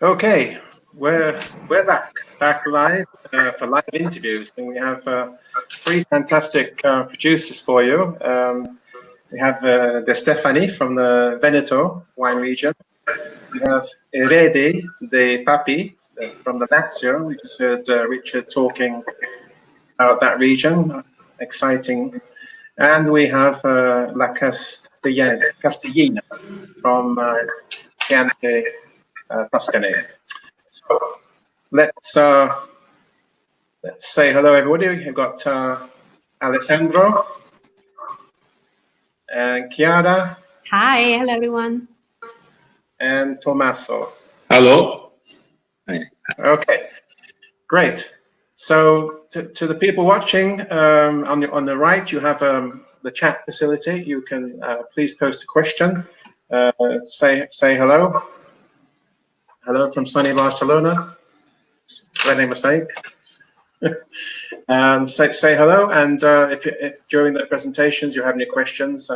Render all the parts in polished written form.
Okay, we're back live for live interviews, and we have three fantastic producers for you. We have De Stefani from the Veneto wine region. We have Eredi de Papi from the Lazio. We just heard Richard talking about that region, exciting. And we have La Castellina from Chianti Tuscany. So let's say hello, everybody. We've got Alessandro and Chiara. Hi, hello everyone. And Tommaso. Hello. Okay, great. So to the people watching, on the right, you have the chat facility. You can please post a question. Say hello. Hello from sunny Barcelona. Spelling mistake. Say hello, and if during the presentations you have any questions,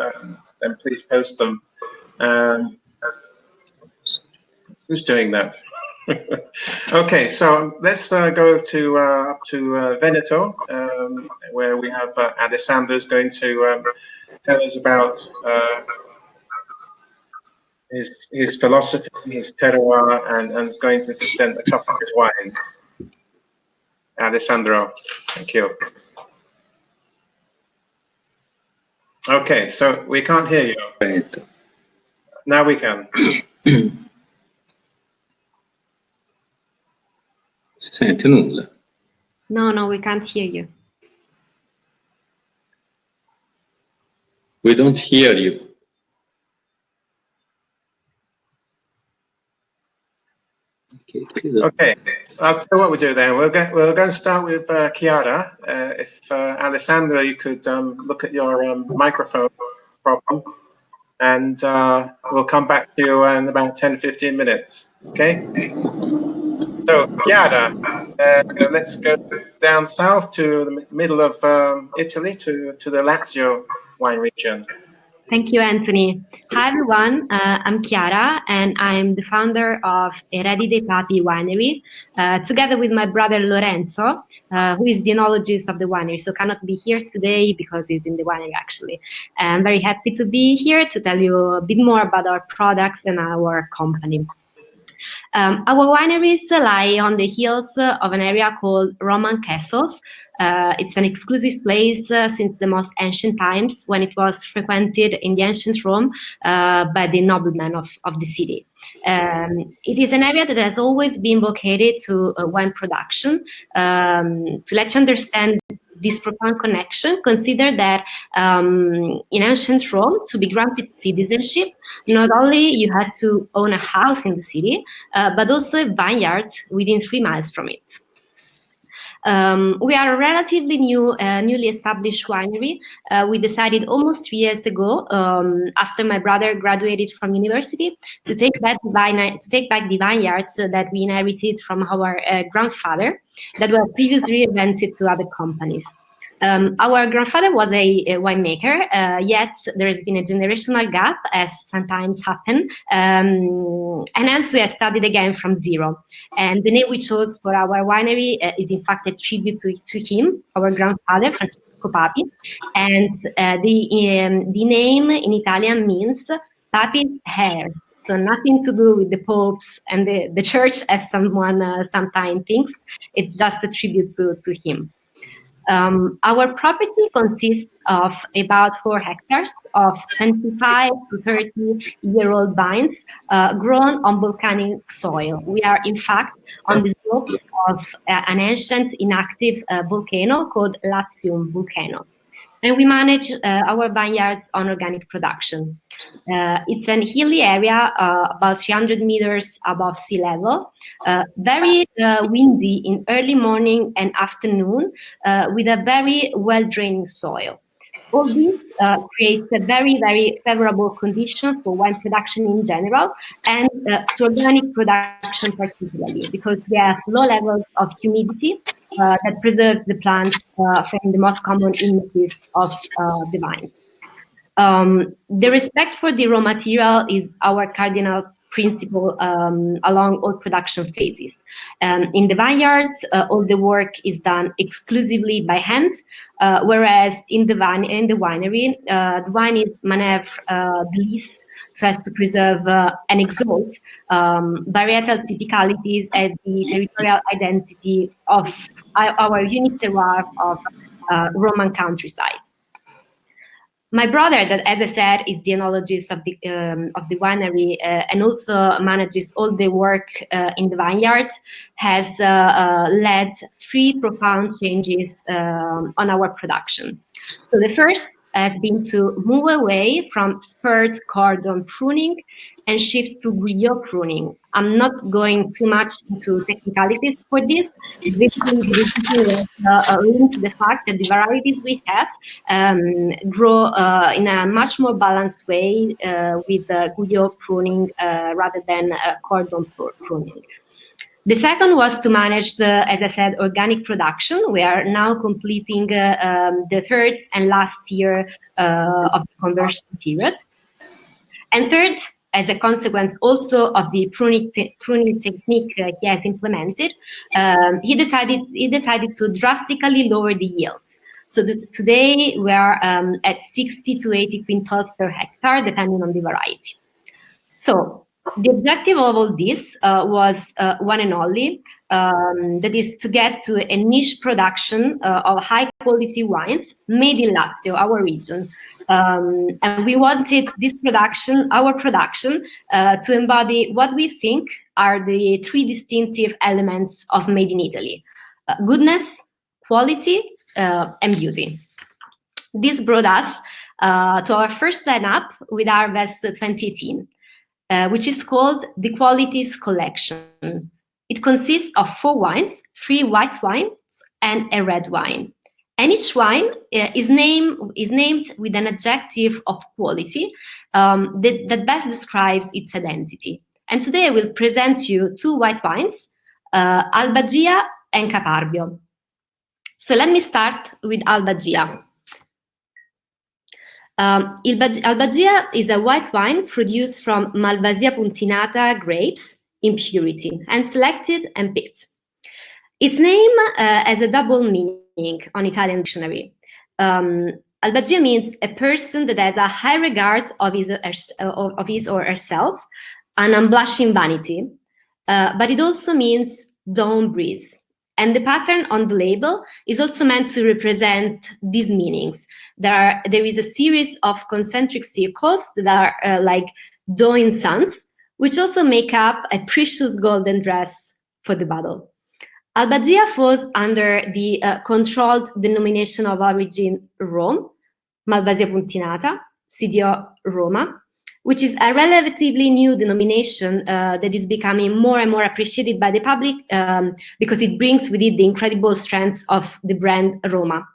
then please post them. Who's doing that? Okay, so let's go to up to Veneto, where we have Alessandro's going to tell us about his philosophy, his terroir, and going to present a couple of his wines. Alessandro, thank you. Okay, so we can't hear you. Now we can. Si sente nulla? No, we can't hear you. We don't hear you. Okay, I'll tell you what we'll do then. We're going to start with Chiara. If Alessandro, you could look at your microphone problem, and we'll come back to you in about 10-15 minutes. Okay? So, Chiara, let's go down south to the middle of Italy, to the Lazio wine region. Thank you, Anthony. Hi, everyone. I'm Chiara, and I'm the founder of Eredi de Papi Winery, together with my brother Lorenzo, who is the enologist of the winery, so cannot be here today because he's in the winery, actually. I'm very happy to be here to tell you a bit more about our products and our company. Our wineries lie on the hills of an area called Roman Castles. It's an exclusive place since the most ancient times, when it was frequented in the ancient Rome by the noblemen of the city. It is an area that has always been vocated to wine production. To let you understand this profound connection, consider that in ancient Rome, to be granted citizenship, not only you had to own a house in the city, but also vineyards within 3 miles from it. We are a relatively newly established winery. We decided almost 3 years ago, after my brother graduated from university, to take back the vineyards that we inherited from our grandfather, that were previously rented to other companies. Our grandfather was a winemaker, yet there has been a generational gap, as sometimes happen, and hence we have started again from zero. And the name we chose for our winery is in fact a tribute to him, our grandfather, Prosecco Papi, and the name in Italian means Papi's heir. So nothing to do with the popes and the church, as someone sometimes thinks. It's just a tribute to him. Our property consists of about 4 hectares of 25 to 30-year-old vines grown on volcanic soil. We are, in fact, on the slopes of an ancient inactive volcano called Latium volcano. And we manage our vineyards on organic production. It's an hilly area, about 300 meters above sea level, very windy in early morning and afternoon, with a very well-drained soil. All this creates a very, very favorable condition for wine production in general, and to organic production particularly, because we have low levels of humidity that preserves the plant from the most common illnesses of the vines. The respect for the raw material is our cardinal principle along all production phases. In the vineyards, all the work is done exclusively by hand, whereas in the winery, the wine is maneuvered the least so as to preserve and exalt varietal typicalities and the territorial identity of our unique terroir of Roman countryside. My brother, that, as I said, is the enologist of the winery and also manages all the work in the vineyard, has led 3 profound changes on our production. So the first has been to move away from spurred cordon pruning and shift to guillot pruning. I'm not going too much into technicalities for this. Basically, the decision was linked to the fact that the varieties we have grow in a much more balanced way with guillot pruning rather than cordon pruning. The second was to manage the, as I said, organic production. We are now completing the third and last year of the conversion period. And third, as a consequence also of the pruning technique he has implemented, he decided to drastically lower the yields. So today we are at 60 to 80 quintals per hectare, depending on the variety. So the objective of all this was one and only, that is to get to a niche production of high quality wines made in Lazio, our region. And we wanted this production, our production, to embody what we think are the 3 distinctive elements of Made in Italy: goodness, quality, and beauty. This brought us to our first lineup with Harvest 2018, which is called the Qualities Collection. It consists of 4 wines, 3 white wines and a red wine. And each wine is named with an adjective of quality that best describes its identity. And today I will present you 2 white wines, Albagia and Caparbio. So let me start with Albagia. Albagia is a white wine produced from Malvasia puntinata grapes in purity and selected and picked. Its name has a double meaning on Italian dictionary. Albagia means a person that has a high regard of his or herself, an unblushing vanity, but it also means dawn breeze. And the pattern on the label is also meant to represent these meanings. There is a series of concentric circles that are like dawning suns, which also make up a precious golden dress for the bottle. Albagia falls under the controlled denomination of origin Rome, Malvasia puntinata, city of Roma, which is a relatively new denomination that is becoming more and more appreciated by the public because it brings with it the incredible strength of the brand Roma.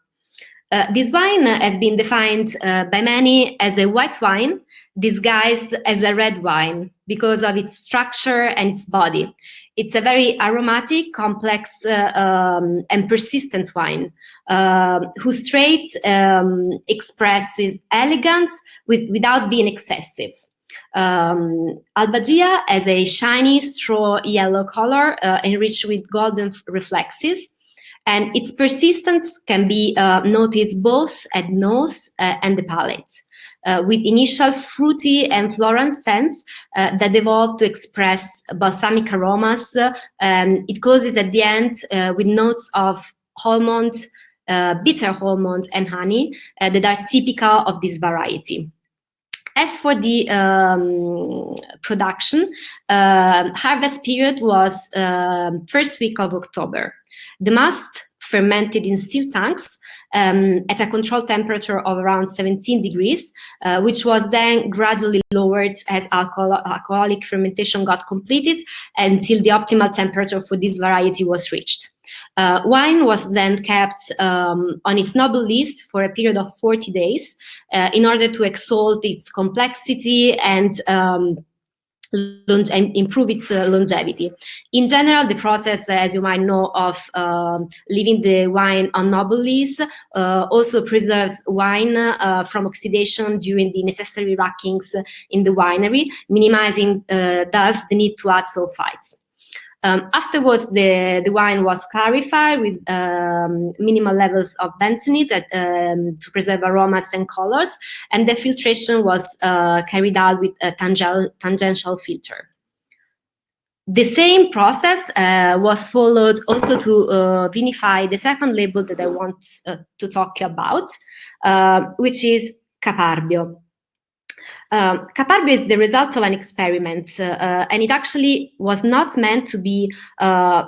This wine has been defined by many as a white wine disguised as a red wine because of its structure and its body. It's a very aromatic, complex, and persistent wine whose trait expresses elegance without being excessive. Albagia has a shiny straw yellow color enriched with golden reflexes, and its persistence can be noticed both at nose and the palate. With initial fruity and floral scents that evolve to express balsamic aromas. It closes at the end with notes of almond, bitter almond and honey that are typical of this variety. As for the production, harvest period was first week of October. The must fermented in steel tanks at a controlled temperature of around 17 degrees, which was then gradually lowered as alcoholic fermentation got completed until the optimal temperature for this variety was reached. Wine was then kept on its noble list for a period of 40 days in order to exalt its complexity and improve its longevity. In general, the process, as you might know, of leaving the wine on noble lees also preserves wine from oxidation during the necessary rackings in the winery, minimizing thus the need to add sulfites. Afterwards, the wine was clarified with minimal levels of bentonite to preserve aromas and colors, and the filtration was carried out with a tangential filter. The same process was followed also to vinify the second label that I want to talk about, which is Caparbio. Caparbio is the result of an experiment, and it actually was not meant to be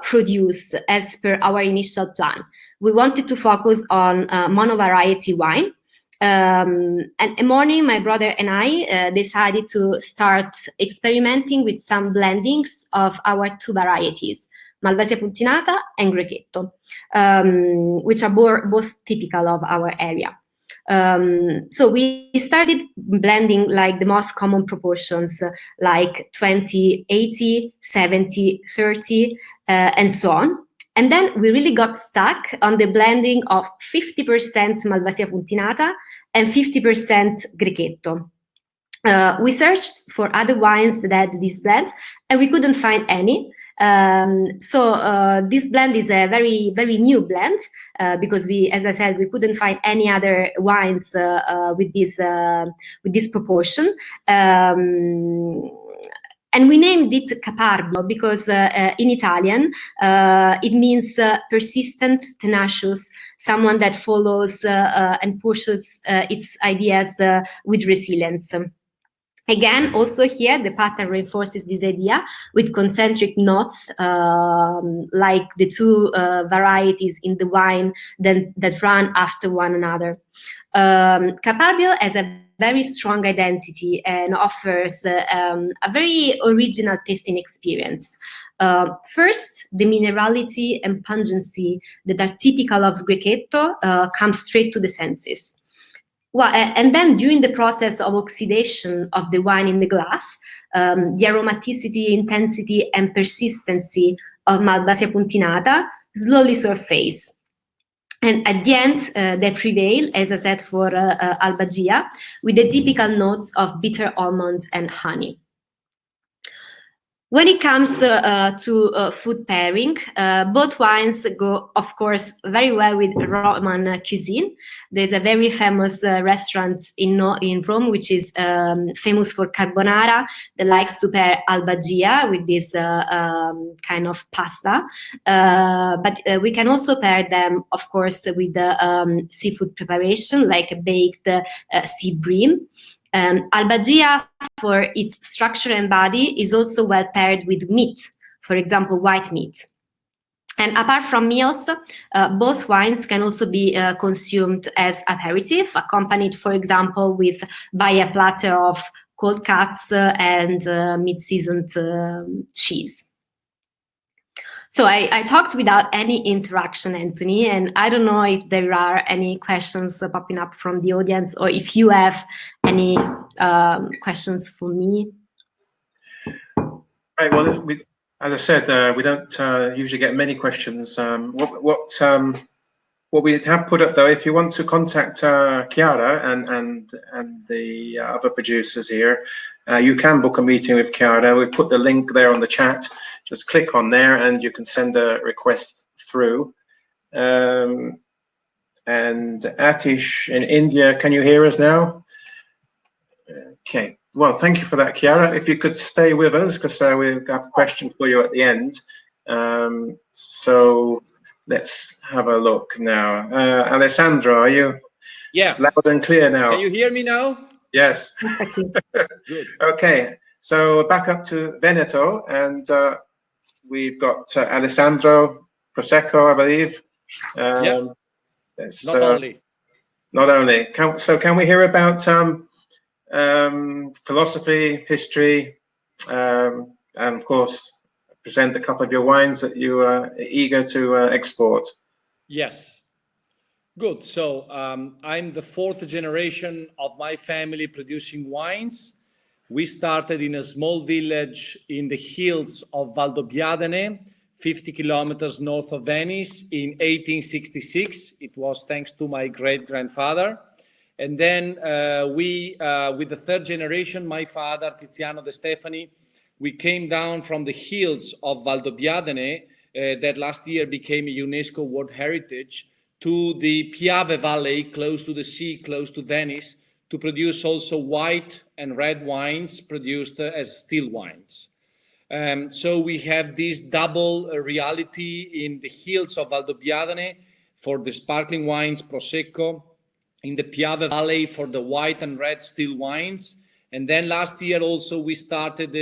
produced as per our initial plan. We wanted to focus on mono-variety wine. And a morning, my brother and I decided to start experimenting with some blendings of our two varieties, Malvasia puntinata and Grechetto, which are both typical of our area. So we started blending like the most common proportions, like 20, 80, 70, 30, and so on. And then we really got stuck on the blending of 50% Malvasia puntinata and 50% Grechetto. We searched for other wines that had this blend, and we couldn't find any. So this blend is a very, very new blend because we, as I said, we couldn't find any other wines with this proportion. And we named it Caparbio because in Italian it means persistent, tenacious, someone that follows and pushes its ideas with resilience. Again, also here, the pattern reinforces this idea with concentric knots, like the two varieties in the wine that run after one another. Caparbio has a very strong identity and offers a very original tasting experience. First, the minerality and pungency that are typical of Grechetto come straight to the senses. Well, and then during the process of oxidation of the wine in the glass, the aromaticity, intensity, and persistency of Malvasia puntinata slowly surface. And at the end, they prevail, as I said, for Albagia, with the typical notes of bitter almond and honey. When it comes to food pairing, both wines go, of course, very well with Roman cuisine. There's a very famous restaurant in Rome, which is famous for carbonara, that likes to pair Albagia with this kind of pasta. But we can also pair them, of course, with the seafood preparation, like a baked sea bream. Albagia, for its structure and body, is also well paired with meat, for example, white meat. And apart from meals, both wines can also be consumed as aperitif, accompanied, for example, by a platter of cold cuts and mid-seasoned cheese. So I talked without any interaction, Anthony, and I don't know if there are any questions popping up from the audience, or if you have any questions for me. Right. Well, as I said, we don't usually get many questions. What we have put up, though, if you want to contact Chiara and the other producers here, you can book a meeting with Chiara. We've put the link there on the chat. Just click on there and you can send a request through. And Atish in India, can you hear us now? Okay. Well, thank you for that, Chiara. If you could stay with us, because we've got a question for you at the end. So let's have a look now. Alessandro, are you loud and clear now? Can you hear me now? Yes. Good. Okay. So back up to Veneto, and we've got Alessandro Prosecco, I believe. Not only. Can we hear about philosophy, history, and of course, present a couple of your wines that you are eager to export? Yes. Good. So I'm the fourth generation of my family producing wines. We started in a small village in the hills of Valdobbiadene, 50 kilometers north of Venice in 1866. It was thanks to my great-grandfather. And then with the third generation, my father, Tiziano De Stefani, we came down from the hills of Valdobbiadene, that last year became a UNESCO World Heritage, to the Piave Valley, close to the sea, close to Venice, to produce also white and red wines produced as still wines. So we have this double reality in the hills of Valdobbiadene for the sparkling wines, Prosecco, in the Piave Valley for the white and red still wines. And then last year also we started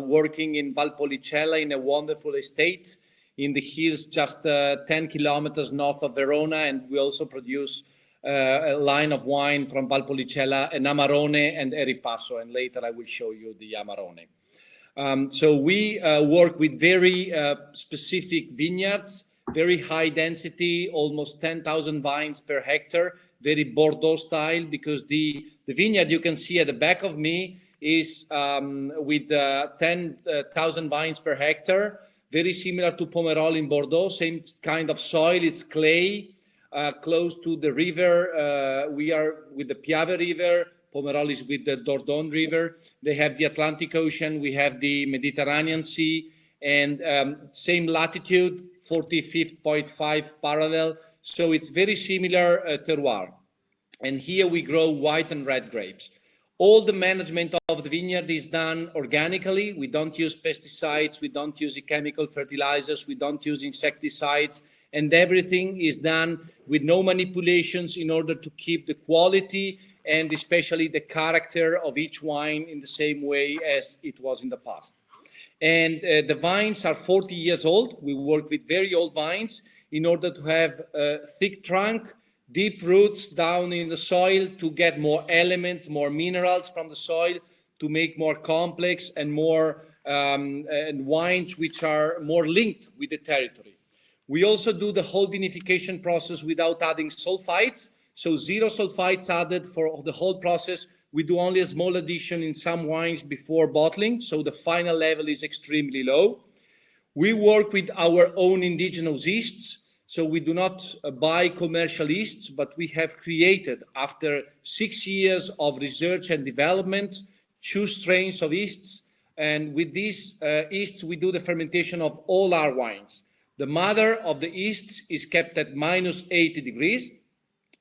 working in Valpolicella in a wonderful estate in the hills just 10 kilometers north of Verona. And we also produce a line of wine from Valpolicella, an Amarone and a Ripasso. And later I will show you the Amarone. So we work with very specific vineyards, very high density, almost 10,000 vines per hectare, very Bordeaux style, because the vineyard you can see at the back of me is with 10,000 vines per hectare, very similar to Pomerol in Bordeaux, same kind of soil, it's clay, close to the river. We are with the Piave River, Pomerol is with the Dordogne River. They have the Atlantic Ocean, we have the Mediterranean Sea, and same latitude, 45.5 parallel. So it's very similar terroir. And here we grow white and red grapes. All the management of the vineyard is done organically. We don't use pesticides, we don't use chemical fertilizers, we don't use insecticides, and everything is done with no manipulations in order to keep the quality and especially the character of each wine in the same way as it was in the past. And the vines are 40 years old. We work with very old vines in order to have a thick trunk, deep roots down in the soil to get more elements, more minerals from the soil, to make more complex and more and wines which are more linked with the territory. We also do the whole vinification process without adding sulfites. So 0 sulfites added for the whole process. We do only a small addition in some wines before bottling. So the final level is extremely low. We work with our own indigenous yeasts. So we do not buy commercial yeasts, but we have created, after 6 years of research and development, 2 strains of yeasts. And with these yeasts, we do the fermentation of all our wines. The mother of the yeasts is kept at minus 80 degrees.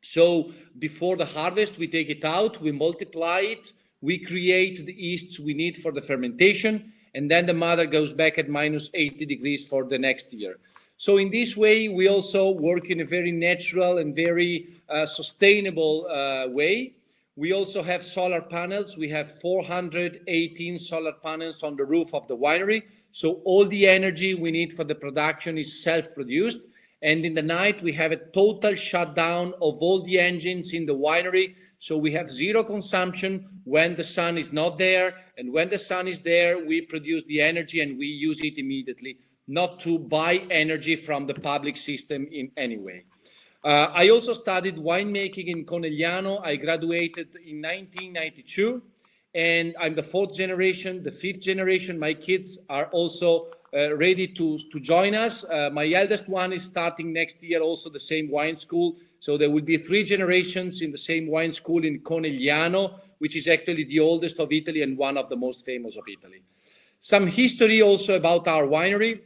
So before the harvest, we take it out, we multiply it, we create the yeasts we need for the fermentation, and then the mother goes back at minus 80 degrees for the next year. So in this way, we also work in a very natural and very sustainable way. We also have solar panels. We have 418 solar panels on the roof of the winery. So all the energy we need for the production is self-produced. And in the night, we have a total shutdown of all the engines in the winery. So we have 0 consumption when the sun is not there. And when the sun is there, we produce the energy and we use it immediately, not to buy energy from the public system in any way. I also studied winemaking in Conegliano. I graduated in 1992, and I'm the 4th generation, the 5th generation. My kids are also ready to join us. My eldest one is starting next year also the same wine school. So there will be 3 generations in the same wine school in Conegliano, which is actually the oldest of Italy and one of the most famous of Italy. Some history also about our winery.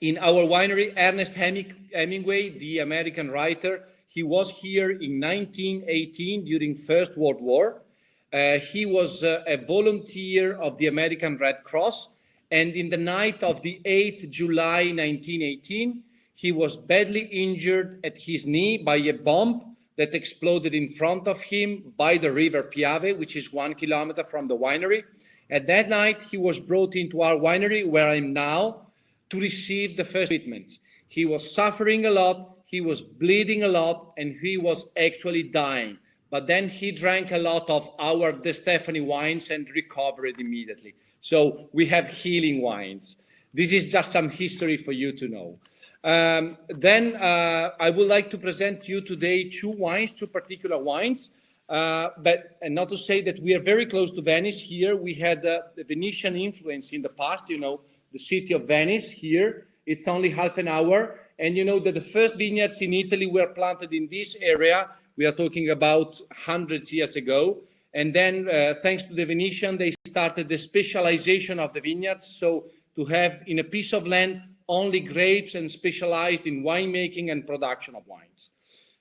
In our winery, Ernest Hemingway, the American writer, he was here in 1918 during First World War. He was a volunteer of the American Red Cross. And in the night of the 8th July 1918, he was badly injured at his knee by a bomb that exploded in front of him by the river Piave, which is 1 kilometer from the winery. At that night, he was brought into our winery, where I'm now, to receive the first treatment. He was suffering a lot, he was bleeding a lot, and he was actually dying. But then he drank a lot of our De Stefani wines and recovered immediately. So we have healing wines. This is just some history for you to know. I would like to present you today 2 wines, 2 particular wines. But not to say that we are very close to Venice. Here we had the Venetian influence in the past, the city of Venice here. It's only half an hour. And you know that the first vineyards in Italy were planted in this area. We are talking about hundreds of years ago. And then thanks to the Venetian, they started the specialization of the vineyards. So to have in a piece of land only grapes and specialized in winemaking and production of wines.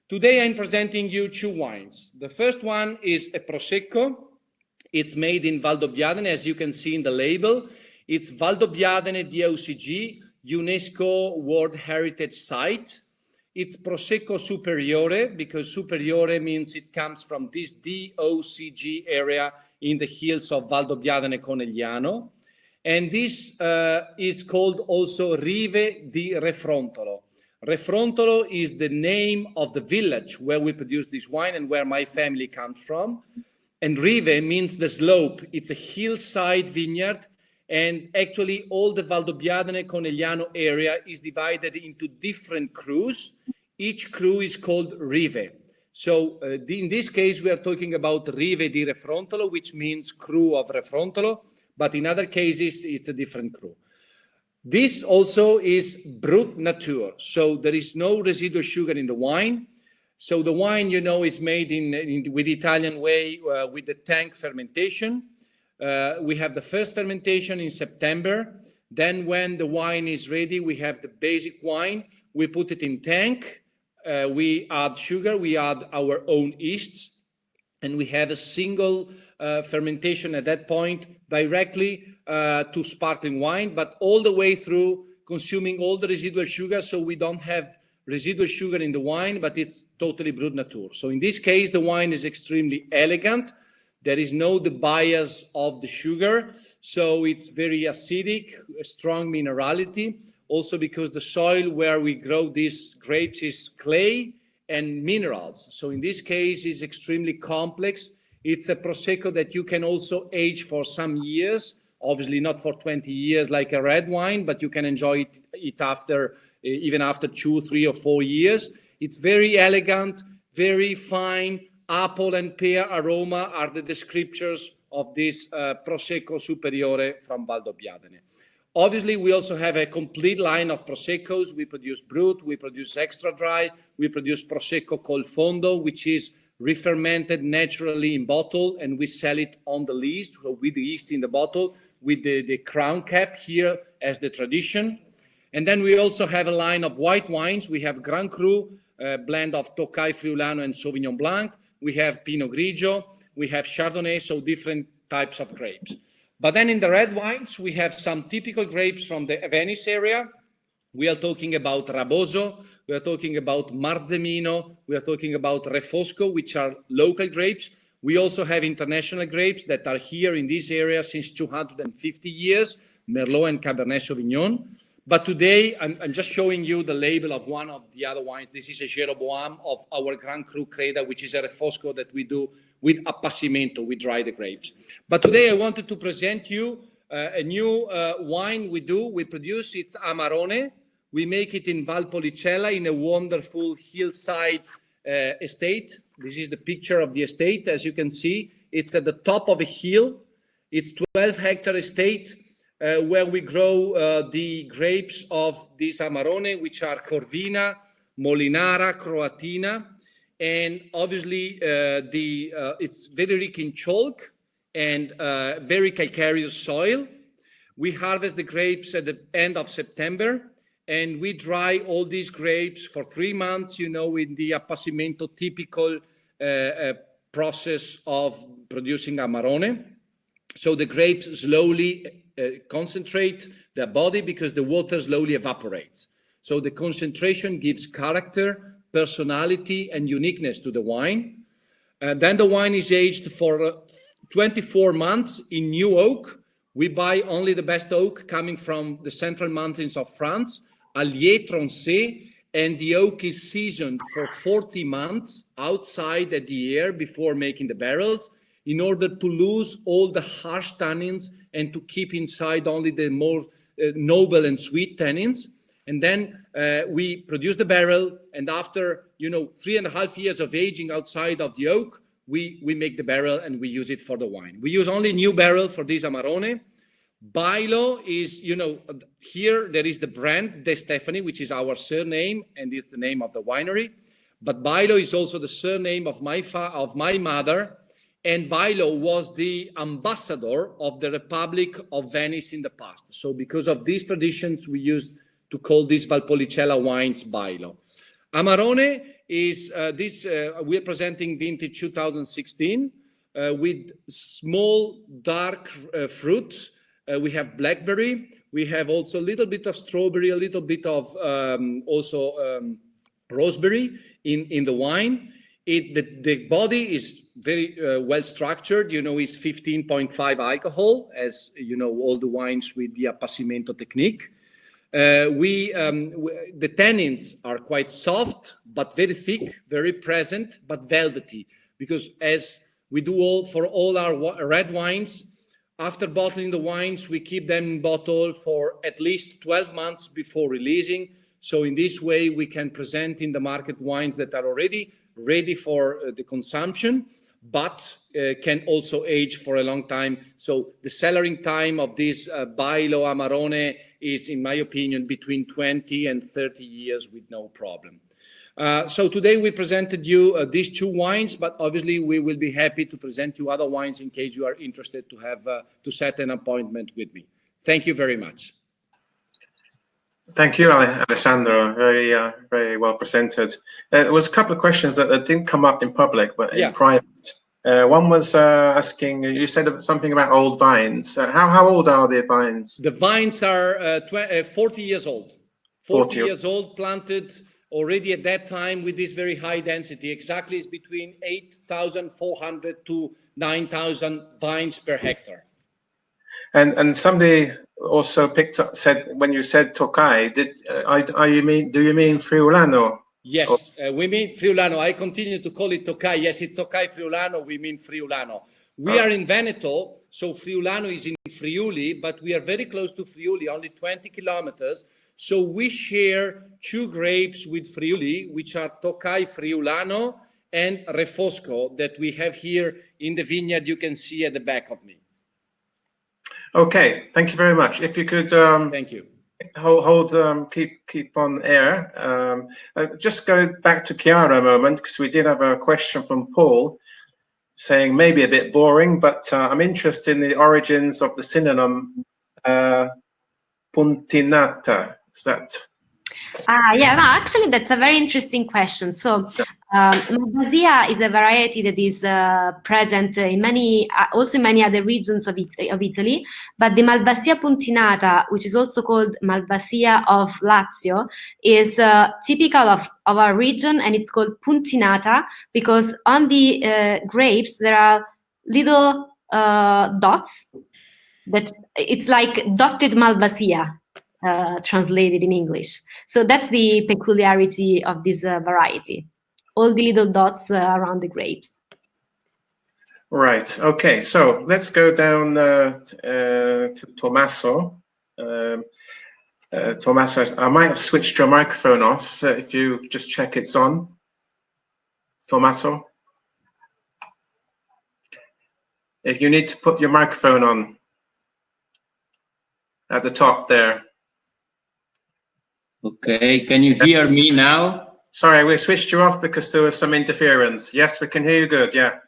Today I'm presenting you two wines. The first one is a Prosecco. It's made in Valdobbiadene, as you can see in the label. It's Valdobbiadene DOCG, UNESCO World Heritage Site. It's Prosecco Superiore, because Superiore means it comes from this DOCG area in the hills of Valdobbiadene Conegliano. And this is called also Rive di Refrontolo. Refrontolo is the name of the village where we produce this wine and where my family comes from. And Rive means the slope. It's a hillside vineyard. And actually all the Valdobbiadene Conegliano area is divided into different crews. Each crew is called Rive. So in this case, we are talking about Rive di Refrontolo, which means crew of Refrontolo. But in other cases, it's a different crew. This also is Brut Nature, so there is no residual sugar in the wine. So the wine, is made with the Italian way, with the tank fermentation. We have the first fermentation in September. Then when the wine is ready, we have the basic wine. We put it in tank. We add sugar. We add our own yeasts. And we have a single fermentation at that point directly to sparkling wine, but all the way through consuming all the residual sugar, so we don't have residual sugar in the wine, but it's totally Brut Nature. So in this case, the wine is extremely elegant. There is no the bias of the sugar, so it's very acidic, strong minerality, also because the soil where we grow these grapes is clay and minerals. So in this case, it's extremely complex. It's a Prosecco that you can also age for some years, obviously not for 20 years like a red wine, but you can enjoy it after, even after 2, 3, or 4 years. It's very elegant, very fine. Apple and pear aroma are the descriptors of this Prosecco Superiore from Valdobbiadene. Obviously, we also have a complete line of Proseccos. We produce Brut, we produce Extra Dry, we produce Prosecco Col Fondo, which is re-fermented naturally in bottle, and we sell it on the lees, so with the yeast in the bottle, with the crown cap here as the tradition. And then we also have a line of white wines. We have Grand Cru, blend of Tokai Friulano and Sauvignon Blanc. We have Pinot Grigio. We have Chardonnay, so different types of grapes. But then in the red wines, we have some typical grapes from the Venice area. We are talking about Raboso, we are talking about Marzemino, we are talking about Refosco, which are local grapes. We also have international grapes that are here in this area since 250 years, Merlot and Cabernet Sauvignon. But today, I'm just showing you the label of one of the other wines. This is a Jeroboam of our Grand Cru Creda, which is a Refosco that we do with appassimento, we dry the grapes. But today I wanted to present you a new wine we produce. It's Amarone. We make it in Valpolicella in a wonderful hillside estate. This is the picture of the estate. As you can see, it's at the top of a hill. It's 12-hectare estate where we grow the grapes of this Amarone, which are Corvina, Molinara, Croatina. And obviously, it's very rich in chalk and very calcareous soil. We harvest the grapes at the end of September. And we dry all these grapes for 3 months, in the appassimento typical process of producing Amarone. So the grapes slowly concentrate their body because the water slowly evaporates. So the concentration gives character, personality, and uniqueness to the wine. Then the wine is aged for 24 months in new oak. We buy only the best oak coming from the central mountains of France, Allier Troncé, and the oak is seasoned for 40 months outside at the air before making the barrels in order to lose all the harsh tannins and to keep inside only the more noble and sweet tannins. And then we produce the barrel, and after 3.5 years of aging outside of the oak, we make the barrel and we use it for the wine. We use only new barrel for this Amarone. Bailo is, here there is the brand De Stefani, which is our surname and is the name of the winery. But Bailo is also the surname of my mother, and Bailo was the ambassador of the Republic of Venice in the past. So because of these traditions, we used to call these Valpolicella wines Bailo. Amarone is we are presenting vintage 2016 with small dark fruit. We have blackberry. We have also a little bit of strawberry, a little bit of raspberry in the wine. The body is very well structured. It's 15.5 alcohol, as all the wines with the appassimento technique. The tannins are quite soft, but very thick, very present, but velvety. Because as we do for all our red wines, after bottling the wines, we keep them in bottle for at least 12 months before releasing. So in this way, we can present in the market wines that are already ready for the consumption, but can also age for a long time. So the cellaring time of this Bailo Amarone is, in my opinion, between 20 and 30 years with no problem. So today we presented you these two wines, but obviously we will be happy to present you other wines in case you are interested to have to set an appointment with me. Thank you very much. Thank you, Alessandro. Very well presented. There was a couple of questions that didn't come up in public, but in private. One was asking, you said something about old vines. How old are the vines? The vines are 40 years old. 40 years old, planted already at that time with this very high density. Exactly is between 8,400 to 9,000 vines per hectare. And somebody also said when you said Tokai, do you mean Friulano? Yes, we mean Friulano. I continue to call it Tokai. Yes, it's Tokai Friulano. We mean Friulano. We are in Veneto, so Friulano is in Friuli, but we are very close to Friuli, only 20 kilometers. So we share two grapes with Friuli, which are Tokai Friulano and Refosco, that we have here in the vineyard. You can see at the back of me. Okay, thank you very much. If you could, thank you. Keep on air. Just go back to Chiara a moment, because we did have a question from Paul saying maybe a bit boring, but I'm interested in the origins of the synonym puntinata. Is that? Yeah, no, actually, that's a very interesting question. So, Malvasia is a variety that is present in many other regions of Italy. But the Malvasia puntinata, which is also called Malvasia of Lazio, is typical of our region, and it's called puntinata because on the grapes there are little dots. That it's like dotted Malvasia. Translated in English. So that's the peculiarity of this variety. All the little dots around the grapes. Right. Okay. So let's go down to Tommaso. Tommaso, I might have switched your microphone off. If you just check it's on. Tommaso. If you need to put your microphone on at the top there. Okay, can you hear me now? Sorry, we switched you off because there was some interference. Yes, we can hear you good, yeah.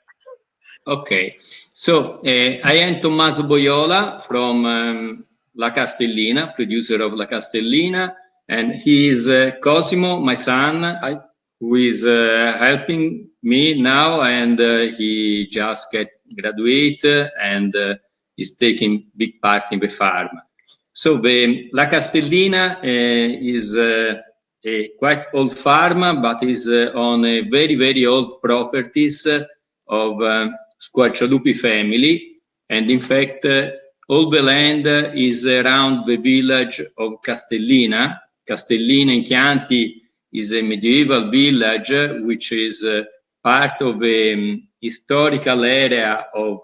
Okay, so I am Tommaso Boiola from La Castellina, producer of La Castellina, and he is Cosimo, my son, who is helping me now, and he just graduated and is taking big part in the farm. So the La Castellina is a quite old farm, but is on a very, very old properties of Squarcialupi family. And in fact, all the land is around the village of Castellina. Castellina in Chianti is a medieval village, which is part of a historical area of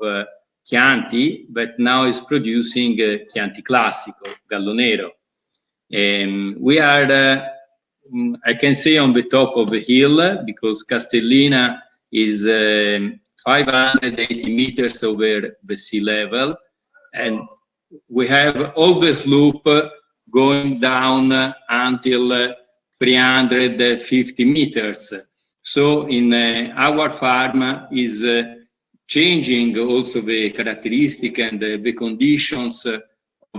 Chianti, but now is producing Chianti Classico, Gallo Nero. We are, I can say, on the top of the hill because Castellina is 580 meters over the sea level, and we have all the slope going down until 350 meters. So in our farm is changing also the characteristic and the conditions of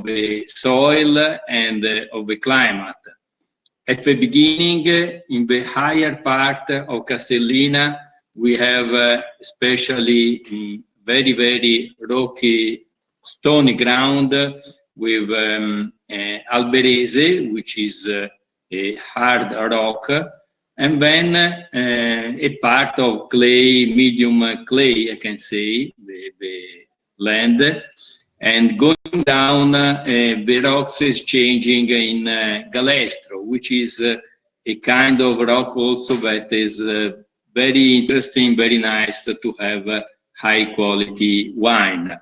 the soil and of the climate. At the beginning, in the higher part of Castellina, we have especially very, very rocky, stony ground with alberese, which is a hard rock, and then a part of clay, medium clay, I can say, the land. And going down, the rocks is changing in galestro, which is a kind of rock also that is very interesting, very nice to have high quality wine.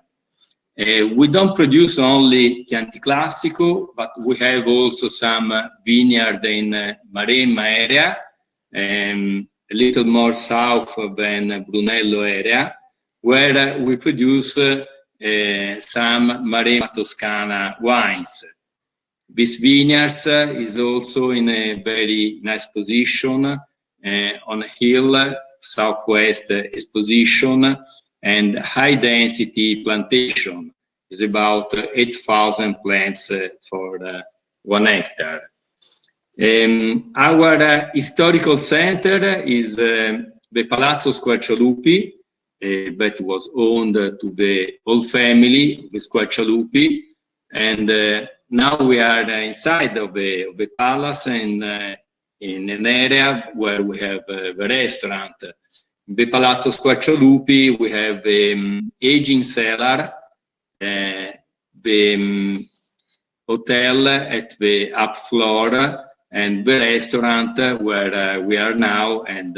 We don't produce only Chianti Classico, but we have also some vineyard in Maremma area, a little more south than Brunello area, where we produce some Maremma Toscana wines. This vineyards is also in a very nice position on a hill, southwest exposition, and high density plantation is about 8,000 plants for 1 hectare. Our historical center is the Palazzo Squarcialupi, that was owned to the old family, the Squarcialupi, and now we are inside of the palace in an area where we have the restaurant. In the Palazzo Squarcialupi, we have the aging cellar, the hotel at the up floor, and the restaurant where we are now, and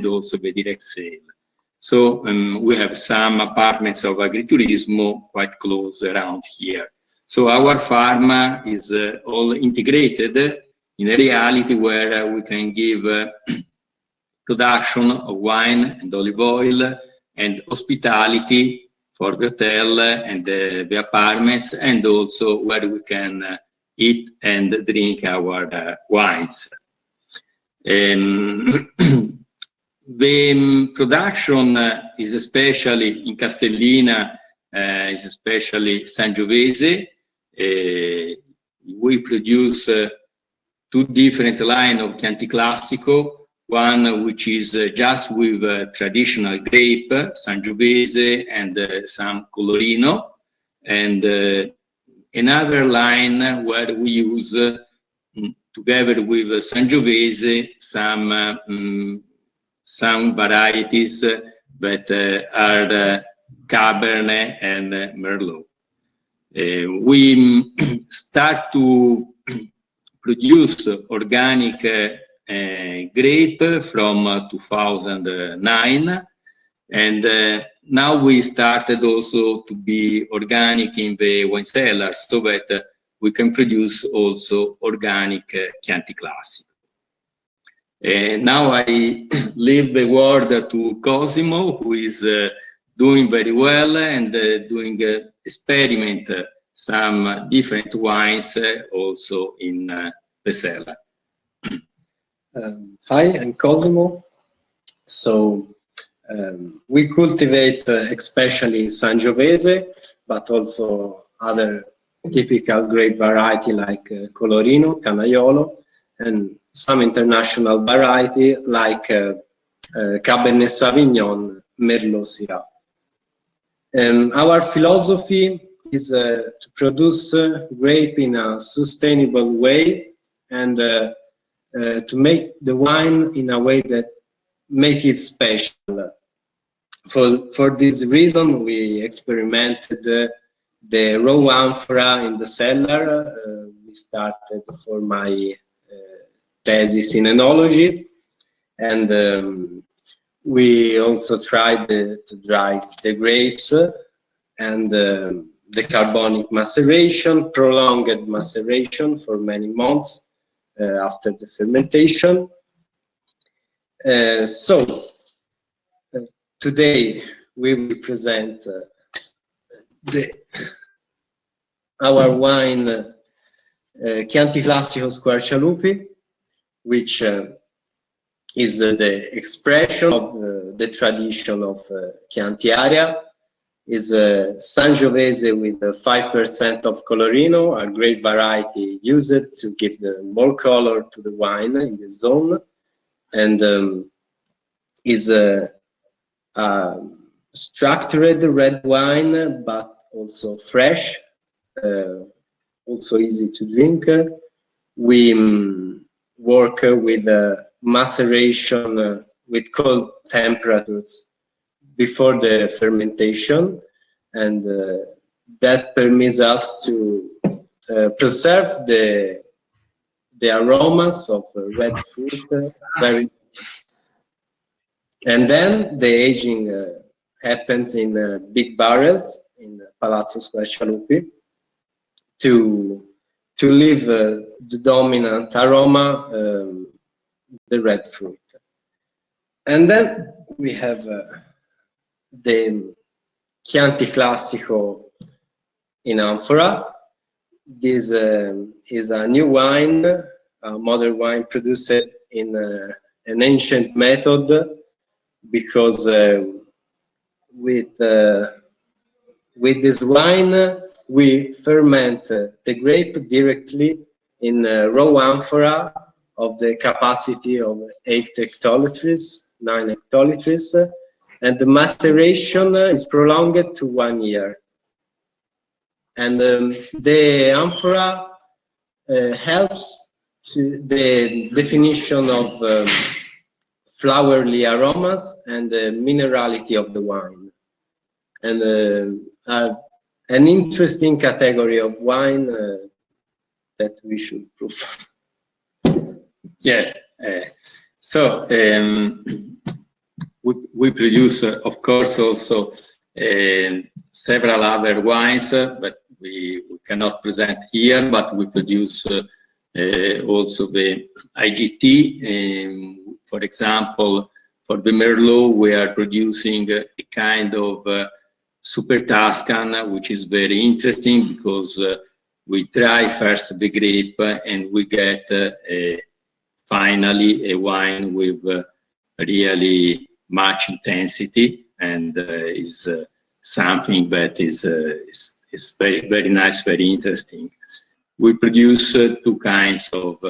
also the direct sale. So we have some apartments of agriturismo quite close around here. So our farm is all integrated in a reality where we can give production of wine and olive oil and hospitality for the hotel and the apartments, and also where we can eat and drink our wines. The production is especially in Castellina, is especially Sangiovese. We produce 2 different lines of Chianti Classico, one which is just with traditional grape, Sangiovese, and some Colorino, and another line where we use, together with Sangiovese, some varieties that are Cabernet and Merlot. We start to produce organic grape from 2009, and now we started also to be organic in the wine cellars, so that we can produce also organic Chianti Classico. Now I leave the word to Cosimo, who is doing very well and doing experiment some different wines also in the cellar. Hi, I'm Cosimo. So we cultivate especially Sangiovese, but also other typical grape variety like Colorino, Canaiolo, and some international variety like Cabernet Sauvignon, Merlot, Syrah. Our philosophy is to produce grape in a sustainable way, and to make the wine in a way that make it special. For this reason, we experimented the raw amphora in the cellar. We started for my thesis in enology, and we also tried to dry the grapes and the carbonic maceration, prolonged maceration for many months after the fermentation. So today we will present our wine Chianti Classico Squarcialupi, which is the expression of the tradition of Chianti area. Is Sangiovese with 5% of Colorino, a great variety used to give more color to the wine in the zone, and is a structured red wine, but also fresh, also easy to drink. We work with maceration with cold temperatures before the fermentation, and that permits us to preserve the aromas of red fruit very. And then the aging happens in big barrels in Palazzo Squarcialupi to leave the dominant aroma, the red fruit. And then we have the Chianti Classico in amphora. This is a new wine, a modern wine produced in an ancient method, because with this wine we ferment the grape directly in raw amphora of the capacity of 8 hectoliters, 9 hectoliters, and the maceration is prolonged to 1 year. And the amphora helps to the definition of flowery aromas and the minerality of the wine. And an interesting category of wine that we should prove. Yes. So we produce, of course, also several other wines, but we cannot present here, but we produce also the IGT. For example, for the Merlot, we are producing a kind of Super Tuscan, which is very interesting because we try first the grape and we get finally a wine with really much intensity, and is something that is very, very nice, very interesting. We produce 2 kinds of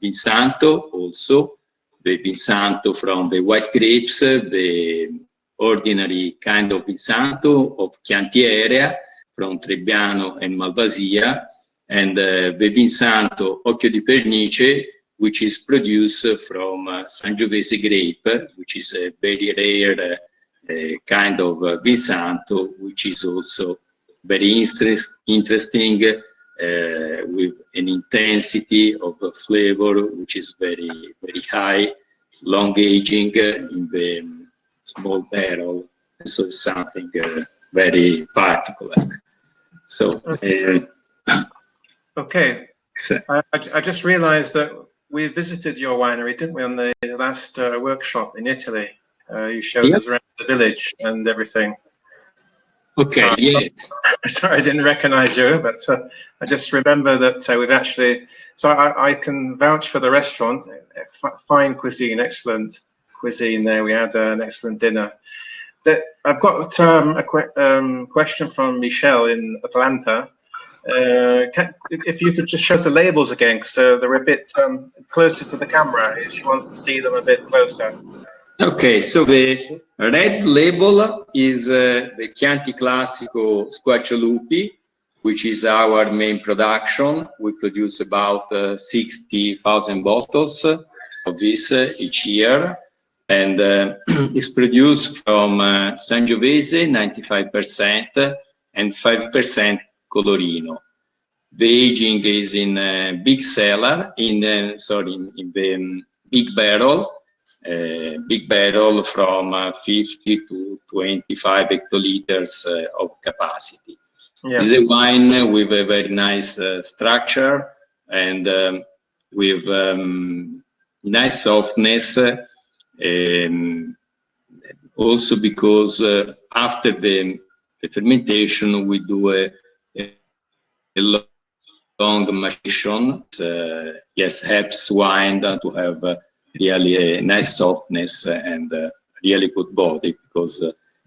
Vinsanto also. The Vinsanto from the white grapes, the ordinary kind of Vinsanto of Chianti area from Trebbiano and Malvasia, and the Vinsanto Occhio di Pernice, which is produced from Sangiovese grape, which is a very rare kind of Vinsanto, which is also very interesting, with an intensity of flavor which is very, very high, long aging in the small barrel. So it's something very particular. So, okay. So. I just realized that we visited your winery, didn't we, on the last workshop in Italy? You showed us around the village and everything. Okay, Sorry, I didn't recognize you, but I just remember that we've actually, so I can vouch for the restaurant, fine cuisine, excellent cuisine there. We had an excellent dinner. I've got a question from Michelle in Atlanta. If you could just show us the labels again, because they're a bit closer to the camera. She wants to see them a bit closer. Okay, so the red label is the Chianti Classico Squarcialupi, which is our main production. We produce about 60,000 bottles of this each year, and it's produced from Sangiovese, 95%, and 5% Colorino. The aging is in big cellar, in the big barrel. Big barrel from 50 to 25 hectoliters of capacity. Yeah. It's a wine with a very nice structure and with nice softness, also because after the fermentation we do a long maceration. Yes, helps wine to have really a nice softness and really good body, because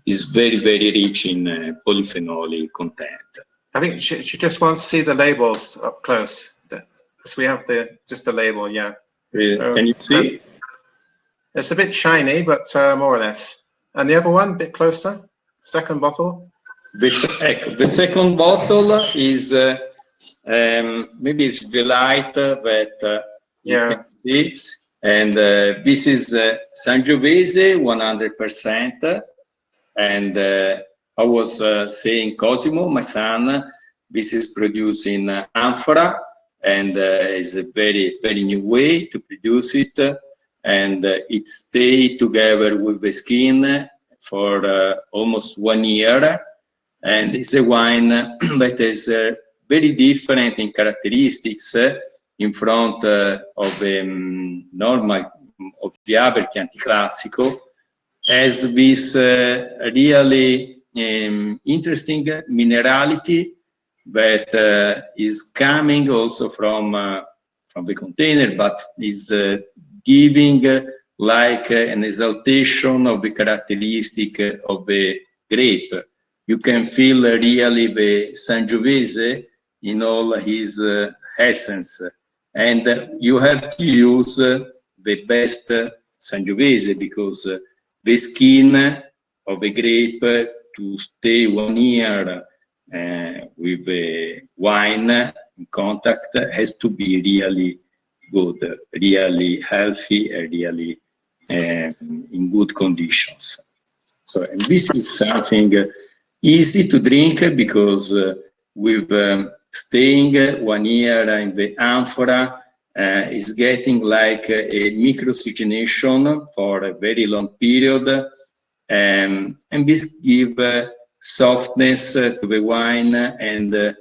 it's very, very rich in polyphenol content. I think she just wants to see the labels up close. So we have just the label, yeah. Can you see? It's a bit shiny, but more or less. And the other one, a bit closer, second bottle. The second bottle is maybe it's the light, but you can see. And this is Sangiovese 100%. And I was saying Cosimo, my son, this is produced in amphora, and is a very, very new way to produce it. And it stayed together with the skin for almost 1 year. And it's a wine that is very different in characteristics in front of normal, of the other Chianti Classico, has this really interesting minerality that is coming also from the container, but is giving like an exaltation of the characteristic of the grape. You can feel really the Sangiovese in all his essence, and you have to use the best Sangiovese, because the skin of the grape to stay 1 year with the wine in contact has to be really good, really healthy, and really in good conditions. So, and this is something easy to drink, because with staying 1 year in the amphora, is getting like a micro-oxygenation for a very long period, and this give softness to the wine and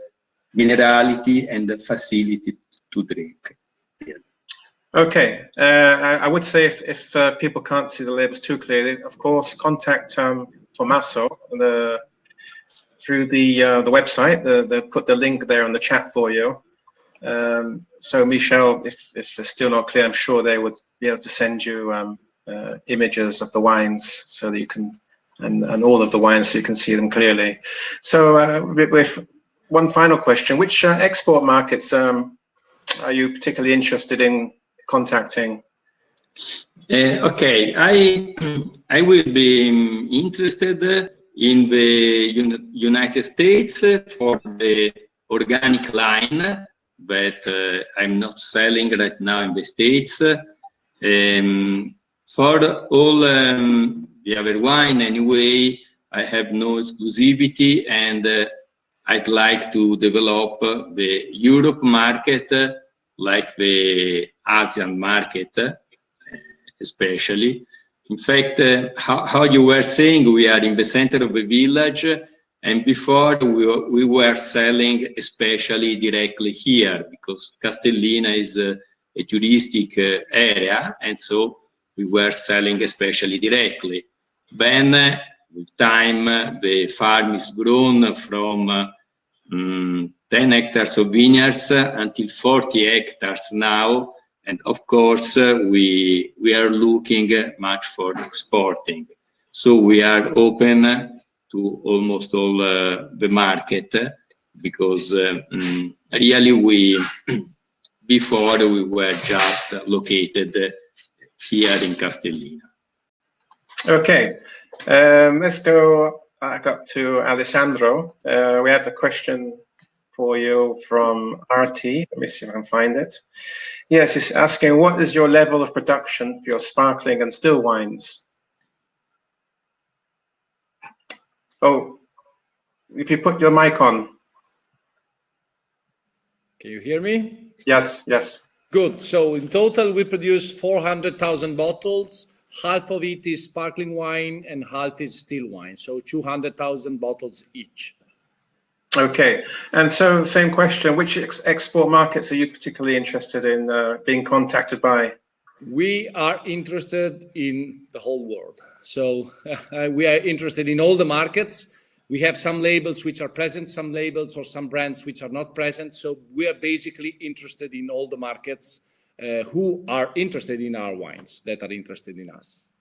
minerality and facility to drink. Okay, I would say if people can't see the labels too clearly, of course, contact Tommaso through the website. They'll put the link there on the chat for you. So Michel, if it's still not clear, I'm sure they would be able to send you images of the wines so that you can, and all of the wines so you can see them clearly. So with one final question, which export markets are you particularly interested in contacting? Okay, I will be interested in the United States for the organic line that I'm not selling right now in the States. For all the other wine, anyway, I have no exclusivity, and I'd like to develop the Europe market, like the Asian market, especially. In fact, how you were saying, we are in the center of the village, and before we were selling especially directly here, because Castellina is a touristic area, and so we were selling especially directly. Then, with time, the farm is grown from 10 hectares of vineyards until 40 hectares now, and of course we are looking much for exporting. So we are open to almost all the market, because really before we were just located here in Castellina. Okay, let's go back up to Alessandro. We have a question for you from RT. Let me see if I can find it. Yes, he's asking, what is your level of production for your sparkling and still wines? Oh, if you put your mic on. Can you hear me? Yes, yes. Good. So in total, we produce 400,000 bottles. Half of it is sparkling wine and half is still wine. So 200,000 bottles each. Okay. And so same question, which export markets are you particularly interested in being contacted by? We are interested in the whole world. So we are interested in all the markets. We have some labels which are present, some labels or some brands which are not present. So we are basically interested in all the markets who are interested in our wines, that are interested in us.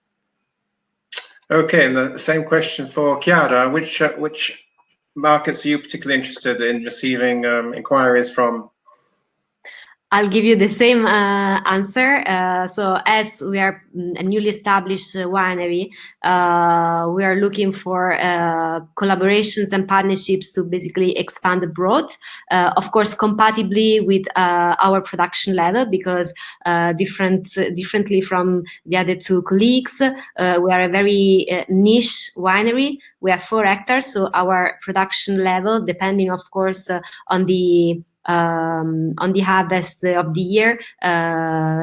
Okay, and the same question for Chiara. Which markets are you particularly interested in receiving inquiries from? I'll give you the same answer. So as we are a newly established winery, we are looking for collaborations and partnerships to basically expand abroad. Of course, compatibly with our production level, because differently from the other two colleagues, we are a very niche winery. We have 4 hectares, so our production level, depending, of course, on the harvest of the year,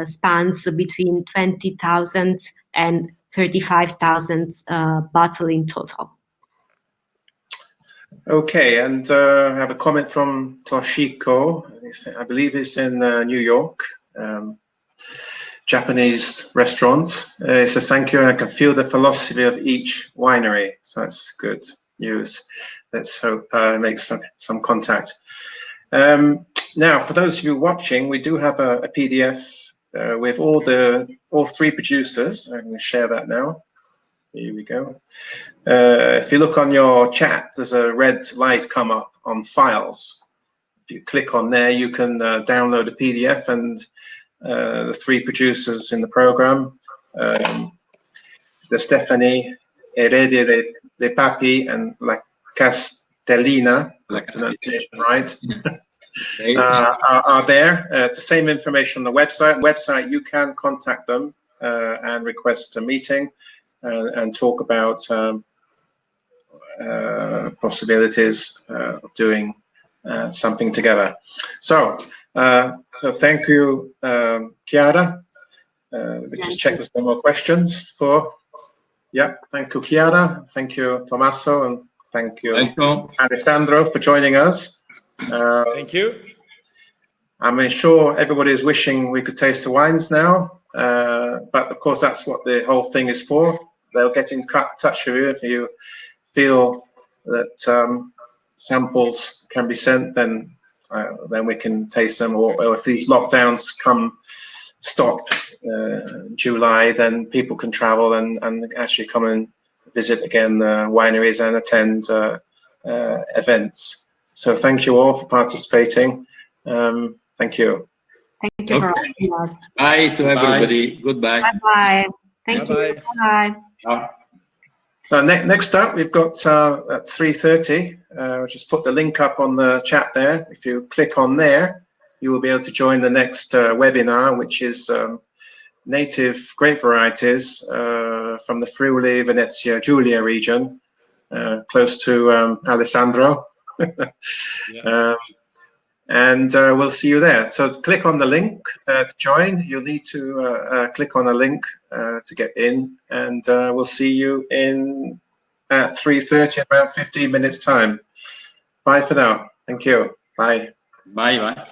spans between 20,000 and 35,000 bottles in total. Okay, and I have a comment from Toshiko. I believe it's in New York. Japanese restaurants. It says, thank you, and I can feel the philosophy of each winery. So that's good news. Let's hope make some contact. Now, for those of you watching, we do have a PDF with all 3 producers. I'm going to share that now. Here we go. If you look on your chat, there's a red light come up on files. If you click on there, you can download a PDF, and the 3 producers in the program, the Stephanie, Heredia de Papi, and La Castellina, pronunciation right, are there. It's the same information on the website. You can contact them and request a meeting and talk about possibilities of doing something together. So thank you, Chiara. We just check with some more questions for. Yeah, thank you, Chiara. Thank you, Tommaso, and thank you, Alessandro, for joining us. Thank you. I'm sure everybody is wishing we could taste the wines now, but of course that's what the whole thing is for. They'll get in touch with you if you feel that samples can be sent. Then we can taste them, or if these lockdowns stop July, then people can travel and actually come and visit again wineries and attend events. So thank you all for participating. Thank you. Thank you for having us. Bye to everybody. Goodbye. Bye-bye. Thank you. Bye. So next up, we've got at 3:30. I'll just put the link up on the chat there. If you click on there, you will be able to join the next webinar, which is native grape varieties from the Friuli, Venezia, Giulia region, close to Alessandro. And we'll see you there. So click on the link to join. You'll need to click on a link to get in, and we'll see you at 3:30, about 15 minutes time. Bye for now. Thank you. Bye. Bye.